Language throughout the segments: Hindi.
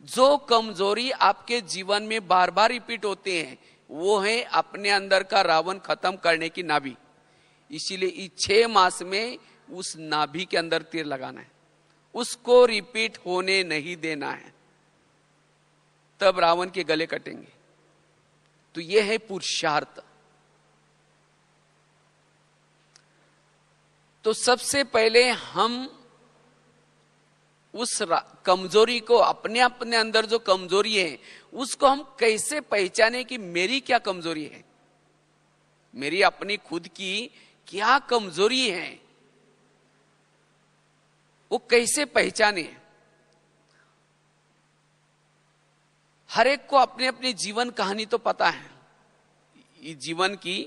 जो कमजोरी आपके जीवन में बार बार रिपीट होते हैं वो है अपने अंदर का रावण खत्म करने की नाभि। इसीलिए इस 6 मास में उस नाभि के अंदर तीर लगाना है, उसको रिपीट होने नहीं देना है, तब रावण के गले कटेंगे। तो यह है पुरुषार्थ। तो सबसे पहले हम उस कमजोरी को, अपने अपने अंदर जो कमजोरी है उसको हम कैसे पहचाने कि मेरी क्या कमजोरी है, मेरी अपनी खुद की क्या कमजोरी है, वो कैसे पहचाने। हर एक को अपने अपनी जीवन कहानी तो पता है, ये जीवन की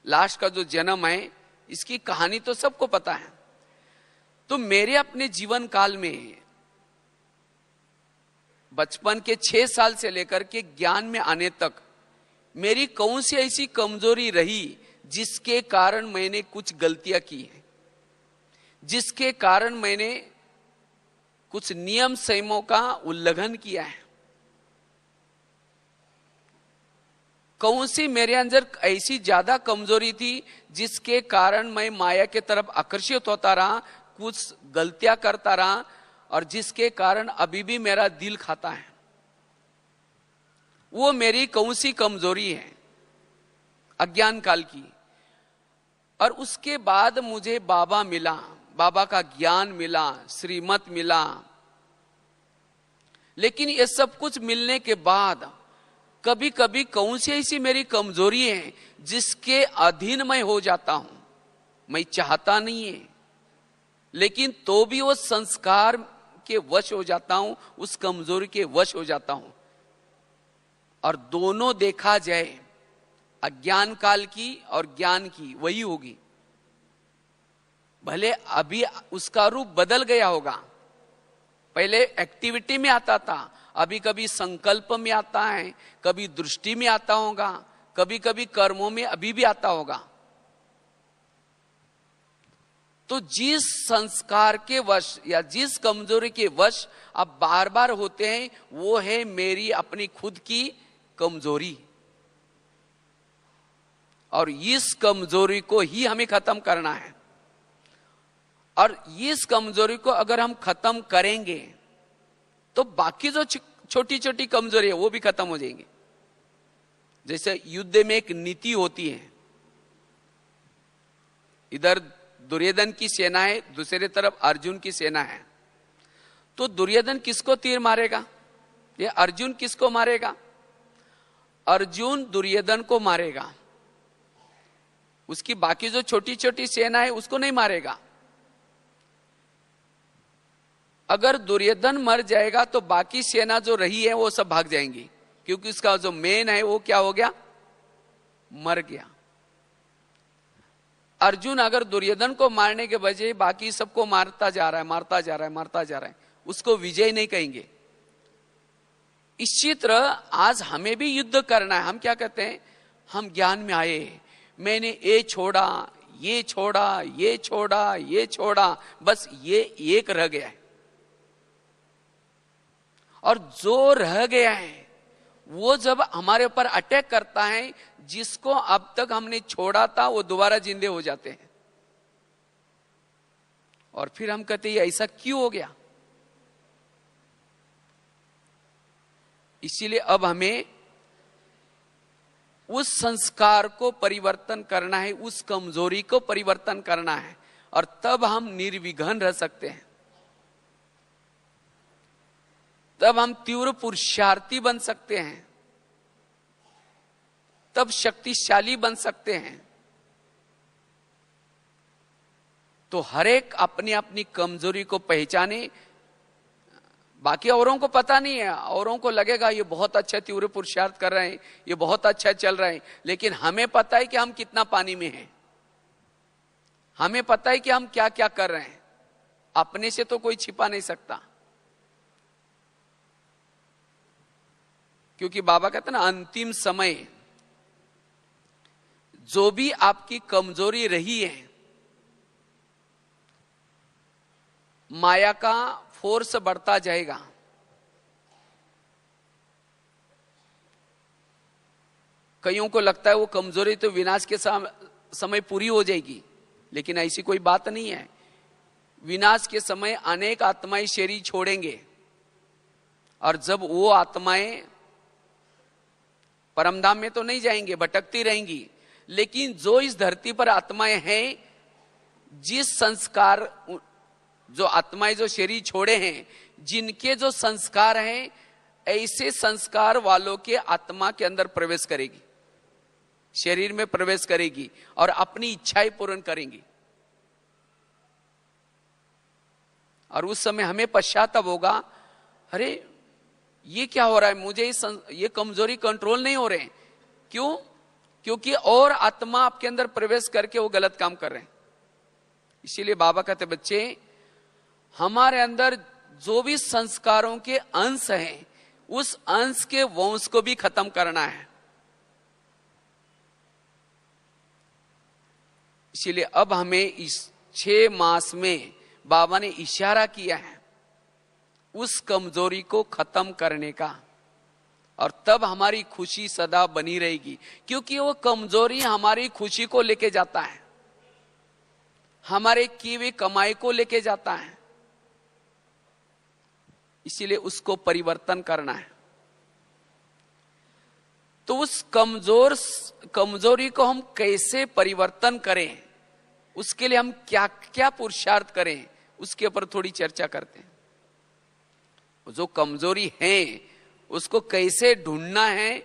लास्ट का जो जन्म है इसकी कहानी तो सबको पता है। तो मेरे अपने जीवन काल में बचपन के 6 साल से लेकर के ज्ञान में आने तक मेरी कौन सी ऐसी कमजोरी रही जिसके कारण मैंने कुछ गलतियां की हैं, जिसके कारण मैंने कुछ नियम संयमों का उल्लंघन किया है। कौन सी मेरे अंदर ऐसी ज्यादा कमजोरी थी जिसके कारण मैं माया के तरफ आकर्षित होता रहा, कुछ गलतियां करता रहा, और जिसके कारण अभी भी मेरा दिल खाता है। वो मेरी कौन सी कमजोरी है अज्ञान काल की। और उसके बाद मुझे बाबा मिला, बाबा का ज्ञान मिला, श्रीमत मिला। लेकिन ये सब कुछ मिलने के बाद कभी कभी कौन सी ऐसी मेरी कमजोरी है जिसके अधीन मैं हो जाता हूं, मैं चाहता नहीं है, लेकिन तो भी वो संस्कार के वश हो जाता हूं, उस कमजोरी के वश हो जाता हूं। और दोनों देखा जाए अज्ञान काल की और ज्ञान की वही होगी। भले अभी उसका रूप बदल गया होगा, पहले एक्टिविटी में आता था, अभी कभी संकल्प में आता है, कभी दृष्टि में आता होगा, कभी कभी कर्मों में अभी भी आता होगा। तो जिस संस्कार के वश या जिस कमजोरी के वश आप बार बार होते हैं वो है मेरी अपनी खुद की कमजोरी। और इस कमजोरी को ही हमें खत्म करना है। और इस कमजोरी को अगर हम खत्म करेंगे तो बाकी जो छोटी छोटी कमजोरी है वो भी खत्म हो जाएंगी। जैसे युद्ध में एक नीति होती है, इधर दुर्योधन की सेना है, दूसरी तरफ अर्जुन की सेना है। तो दुर्योधन किसको तीर मारेगा, ये अर्जुन किसको मारेगा? अर्जुन दुर्योधन को मारेगा, उसकी बाकी जो छोटी छोटी सेना है उसको नहीं मारेगा। अगर दुर्योधन मर जाएगा तो बाकी सेना जो रही है वो सब भाग जाएंगी, क्योंकि उसका जो मेन है वो क्या हो गया, मर गया। अर्जुन अगर दुर्योधन को मारने के बजाय बाकी सबको मारता जा रहा है, मारता जा रहा है, मारता जा रहा है, उसको विजय नहीं कहेंगे। इसी तरह आज हमें भी युद्ध करना है। हम क्या कहते हैं, हम ज्ञान में आए, मैंने ये छोड़ा, ये छोड़ा, ये छोड़ा, ये छोड़ा, बस ये एक रह गया है। और जो रह गया है वो जब हमारे ऊपर अटैक करता है, जिसको अब तक हमने छोड़ा था वो दोबारा जिंदे हो जाते हैं। और फिर हम कहते हैं ऐसा क्यों हो गया। इसीलिए अब हमें उस संस्कार को परिवर्तन करना है, उस कमजोरी को परिवर्तन करना है, और तब हम निर्विघ्न रह सकते हैं। तब हम तीव्र पुरुषार्थी बन सकते हैं, तब शक्तिशाली बन सकते हैं। तो हर एक अपनी अपनी कमजोरी को पहचाने। बाकी औरों को पता नहीं है, औरों को लगेगा ये बहुत अच्छा तीव्र पुरुषार्थ कर रहे हैं, ये बहुत अच्छा चल रहा है, लेकिन हमें पता है कि हम कितना पानी में हैं, हमें पता है कि हम क्या क्या कर रहे हैं। अपने से तो कोई छिपा नहीं सकता, क्योंकि बाबा कहते हैं ना, अंतिम समय जो भी आपकी कमजोरी रही है, माया का फोर्स बढ़ता जाएगा, कईयों को लगता है वो कमजोरी तो विनाश के समय पूरी हो जाएगी, लेकिन ऐसी कोई बात नहीं है। विनाश के समय अनेक आत्माएं शरीर छोड़ेंगे और जब वो आत्माएं परमधाम में तो नहीं जाएंगे, भटकती रहेंगी, लेकिन जो इस धरती पर आत्माएं हैं, जिस संस्कार, जो आत्माएं जो शरीर छोड़े हैं, जिनके जो संस्कार हैं, ऐसे संस्कार वालों के आत्मा के अंदर प्रवेश करेगी, शरीर में प्रवेश करेगी और अपनी इच्छाएं पूर्ण करेंगी। और उस समय हमें पश्चाताप होगा, अरे ये क्या हो रहा है, मुझे ये कमजोरी कंट्रोल नहीं हो रहे हैं। क्यों? क्योंकि और आत्मा आपके अंदर प्रवेश करके वो गलत काम कर रहे हैं। इसीलिए बाबा कहते, बच्चे हमारे अंदर जो भी संस्कारों के अंश हैं, उस अंश के वंश को भी खत्म करना है। इसीलिए अब हमें इस 6 मास में बाबा ने इशारा किया है उस कमजोरी को खत्म करने का, और तब हमारी खुशी सदा बनी रहेगी। क्योंकि वो कमजोरी हमारी खुशी को लेके जाता है, हमारे की हुई कमाई को लेके जाता है। इसीलिए उसको परिवर्तन करना है। तो उस कमजोरी को हम कैसे परिवर्तन करें, उसके लिए हम क्या क्या पुरुषार्थ करें, उसके ऊपर थोड़ी चर्चा करते हैं। जो कमजोरी है उसको कैसे ढूंढना है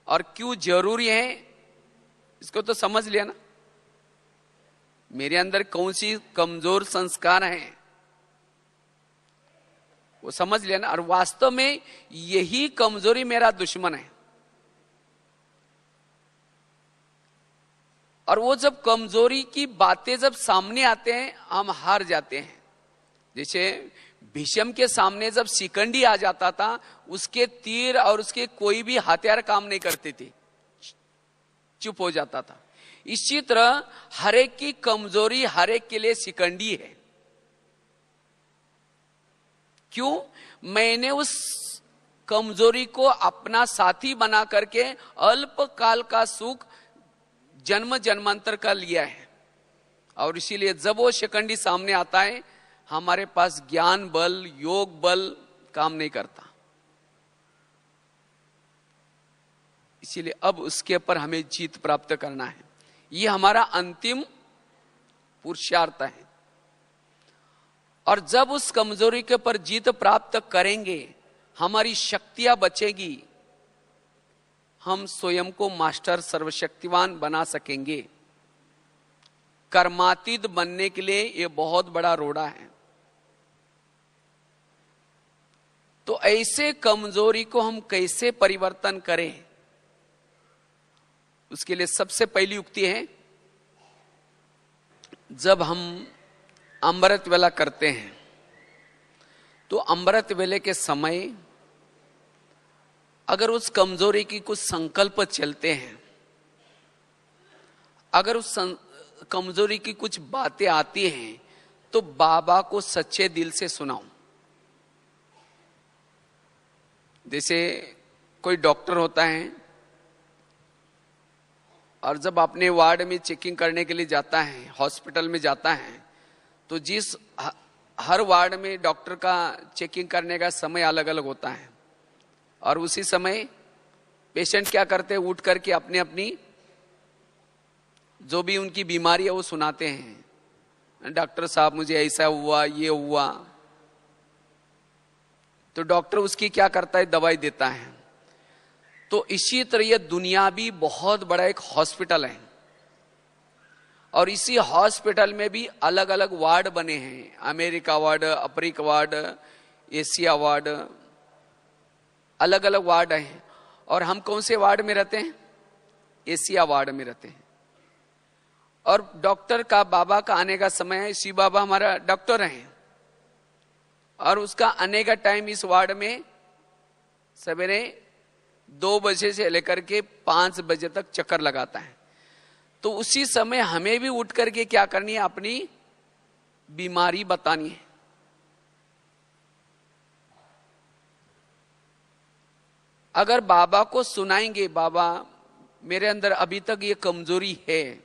और क्यों जरूरी है, इसको तो समझ लिया ना। मेरे अंदर कौन सी कमजोर संस्कार है वो समझ लिया ना। और वास्तव में यही कमजोरी मेरा दुश्मन है। और वो जब कमजोरी की बातें जब सामने आते हैं, हम हार जाते हैं। जैसे भीष्म के सामने जब शिकंडी आ जाता था, उसके तीर और उसके कोई भी हथियार काम नहीं करते थे, चुप हो जाता था। इसी तरह हर एक की कमजोरी हर एक के लिए शिकंडी है। क्यों? मैंने उस कमजोरी को अपना साथी बना करके अल्पकाल का सुख जन्म जन्मांतर का लिया है। और इसीलिए जब वो शिकंडी सामने आता है, हमारे पास ज्ञान बल, योग बल काम नहीं करता। इसीलिए अब उसके ऊपर हमें जीत प्राप्त करना है। ये हमारा अंतिम पुरुषार्थ है। और जब उस कमजोरी के ऊपर जीत प्राप्त करेंगे, हमारी शक्तियां बचेगी, हम स्वयं को मास्टर सर्वशक्तिवान बना सकेंगे। कर्मातीत बनने के लिए यह बहुत बड़ा रोड़ा है। तो ऐसे कमजोरी को हम कैसे परिवर्तन करें, उसके लिए सबसे पहली युक्ति है, जब हम अमृत वेला करते हैं तो अमृत वेले के समय अगर उस कमजोरी की कुछ संकल्प चलते हैं, अगर उस कमजोरी की कुछ बातें आती हैं, तो बाबा को सच्चे दिल से सुनाओ। जैसे कोई डॉक्टर होता है और जब अपने वार्ड में चेकिंग करने के लिए जाता है, हॉस्पिटल में जाता है, तो जिस हर वार्ड में डॉक्टर का चेकिंग करने का समय अलग अलग होता है। और उसी समय पेशेंट क्या करते हैं, उठ करके अपनी अपनी जो भी उनकी बीमारी है वो सुनाते हैं। डॉक्टर साहब मुझे ऐसा हुआ, ये हुआ। तो डॉक्टर उसकी क्या करता है, दवाई देता है। तो इसी तरह ये दुनिया भी बहुत बड़ा एक हॉस्पिटल है। और इसी हॉस्पिटल में भी अलग अलग वार्ड बने हैं, America ward, Africa ward, Asia ward, अलग अलग वार्ड हैं। और हम कौन से वार्ड में रहते हैं? एशिया वार्ड में रहते हैं। और डॉक्टर का, बाबा का आने का समय है, शिव बाबा हमारा डॉक्टर हैं, और उसका आने का टाइम इस वार्ड में सवेरे 2 बजे से लेकर के 5 बजे तक चक्कर लगाता है। तो उसी समय हमें भी उठ करके क्या करनी है, अपनी बीमारी बतानी है। अगर बाबा को सुनाएंगे, बाबा मेरे अंदर अभी तक ये कमजोरी है,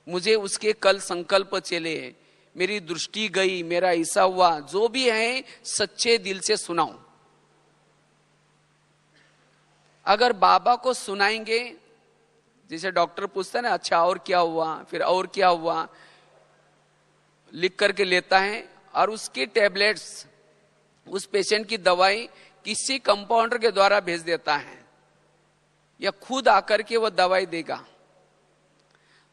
मुझे उसके कल संकल्प चले, मेरी दृष्टि गई, मेरा ऐसा हुआ, जो भी है सच्चे दिल से सुनाओ। अगर बाबा को सुनाएंगे, जैसे डॉक्टर पूछता है ना, अच्छा और क्या हुआ, फिर और क्या हुआ, लिख करके लेता है और उसकी टैबलेट्स, उस पेशेंट की दवाई किसी कंपाउंडर के द्वारा भेज देता है या खुद आकर के वह दवाई देगा।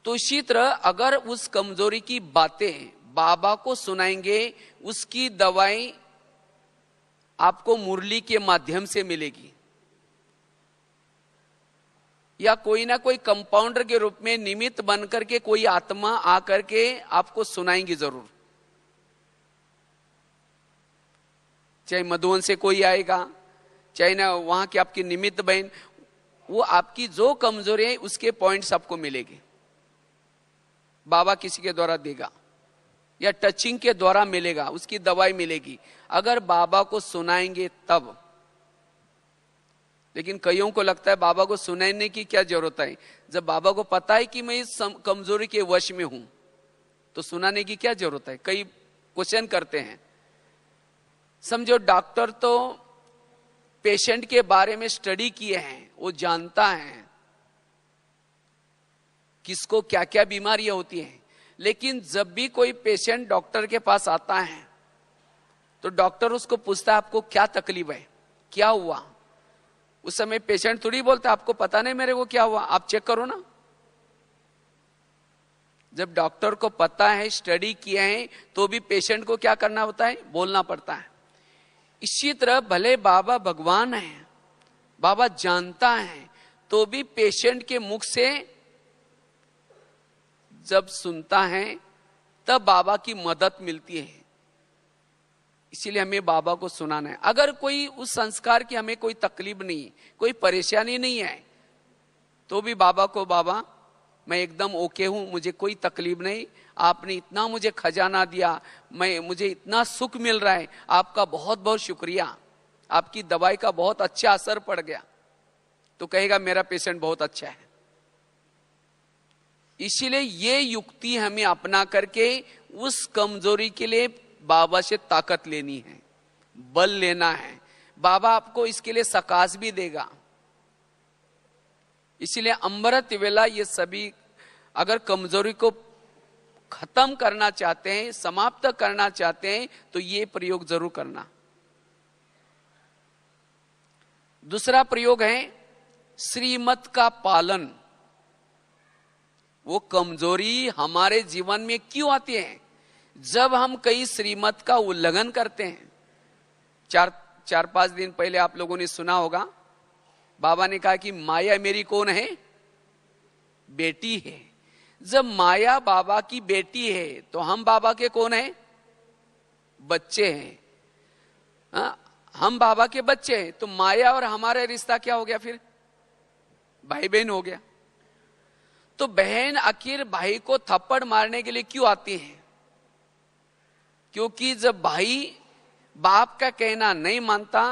तो इसी तरह अगर उस कमजोरी की बातें बाबा को सुनाएंगे, उसकी दवाई आपको मुरली के माध्यम से मिलेगी या कोई ना कोई कंपाउंडर के रूप में निमित्त बनकर के कोई आत्मा आकर के आपको सुनाएंगी जरूर। चाहे मधुवन से कोई आएगा, चाहे ना वहां की आपकी निमित्त बहन, वो आपकी जो कमजोरी है उसके पॉइंट्स आपको मिलेंगे, बाबा किसी के द्वारा देगा या टचिंग के द्वारा मिलेगा, उसकी दवाई मिलेगी अगर बाबा को सुनाएंगे तब। लेकिन कईयों को लगता है बाबा को सुनाने की क्या जरूरत है, जब बाबा को पता है कि मैं इस कमजोरी के वश में हूं तो सुनाने की क्या जरूरत है। कई क्वेश्चन करते हैं। समझो डॉक्टर तो पेशेंट के बारे में स्टडी किए हैं, वो जानता है किसको क्या क्या बीमारियां होती हैं, लेकिन जब भी कोई पेशेंट डॉक्टर के पास आता है तो डॉक्टर उसको पूछता है आपको क्या तकलीफ है, क्या हुआ। उस समय पेशेंट थोड़ी बोलता आपको पता नहीं मेरे को क्या हुआ, आप चेक करो ना। जब डॉक्टर को पता है, स्टडी किया है, तो भी पेशेंट को क्या करना होता है, बोलना पड़ता है। इसी तरह भले बाबा भगवान है, बाबा जानता है, तो भी पेशेंट के मुख से जब सुनता है तब बाबा की मदद मिलती है। इसीलिए हमें बाबा को सुनाना है। अगर कोई उस संस्कार की हमें कोई तकलीफ नहीं, कोई परेशानी नहीं है, तो भी बाबा को, बाबा मैं एकदम ओके हूं, मुझे कोई तकलीफ नहीं, आपने इतना मुझे खजाना दिया, मुझे इतना सुख मिल रहा है, आपका बहुत बहुत शुक्रिया, आपकी दवाई का बहुत अच्छा असर पड़ गया, तो कहेगा मेरा पेशेंट बहुत अच्छा है। इसीलिए ये युक्ति हमें अपना करके उस कमजोरी के लिए बाबा से ताकत लेनी है, बल लेना है। बाबा आपको इसके लिए सकाश भी देगा। इसीलिए अमृत वेला ये सभी अगर कमजोरी को खत्म करना चाहते हैं, समाप्त करना चाहते हैं, तो ये प्रयोग जरूर करना। दूसरा प्रयोग है श्रीमत का पालन। वो कमजोरी हमारे जीवन में क्यों आती है, जब हम कई श्रीमत का उल्लंघन करते हैं। चार पांच दिन पहले आप लोगों ने सुना होगा, बाबा ने कहा कि माया मेरी कौन है, बेटी है। जब माया बाबा की बेटी है तो हम बाबा के कौन है, बच्चे हैं। हम बाबा के बच्चे हैं, तो माया और हमारा रिश्ता क्या हो गया, फिर भाई बहन हो गया। तो बहन आखिर भाई को थप्पड़ मारने के लिए क्यों आती है, क्योंकि जब भाई बाप का कहना नहीं मानता,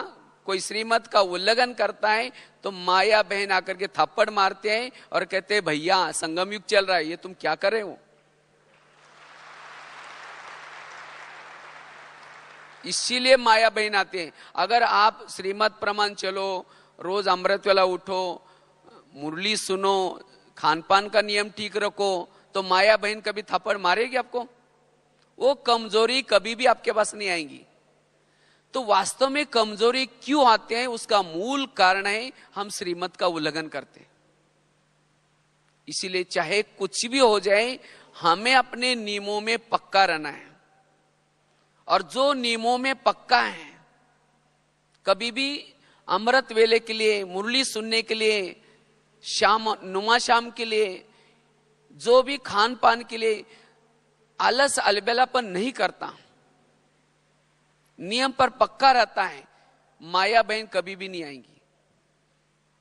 कोई श्रीमत का उल्लंघन करता है, तो माया बहन आकर के थप्पड़ मारते हैं और कहते हैं भैया संगम युग चल रहा है, ये तुम क्या कर रहे हो। इसीलिए माया बहन आते हैं। अगर आप श्रीमत प्रमाण चलो, रोज अमृत वेला उठो, मुरली सुनो, खान पान का नियम ठीक रखो, तो माया बहन कभी थप्पड़ मारेगी आपको, वो कमजोरी कभी भी आपके पास नहीं आएंगी। तो वास्तव में कमजोरी क्यों आते हैं, उसका मूल कारण है हम श्रीमत का उल्लंघन करते हैं। इसीलिए चाहे कुछ भी हो जाए, हमें अपने नियमों में पक्का रहना है। और जो नियमों में पक्का है, कभी भी अमृत वेले के लिए, मुरली सुनने के लिए, शाम नुमा शाम के लिए, जो भी खान पान के लिए आलस अलबेलापन नहीं करता, नियम पर पक्का रहता है, माया बहन कभी भी नहीं आएंगी।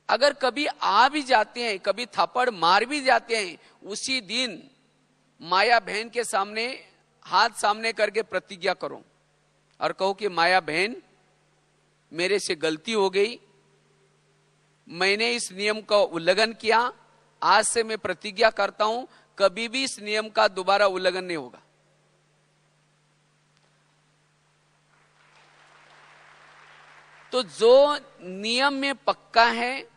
अगर कभी आ भी जाते हैं, कभी थप्पड़ मार भी जाते हैं, उसी दिन माया बहन के सामने हाथ सामने करके प्रतिज्ञा करो और कहो कि माया बहन मेरे से गलती हो गई, मैंने इस नियम का उल्लंघन किया, आज से मैं प्रतिज्ञा करता हूं कभी भी इस नियम का दोबारा उल्लंघन नहीं होगा। तो जो नियम में पक्का है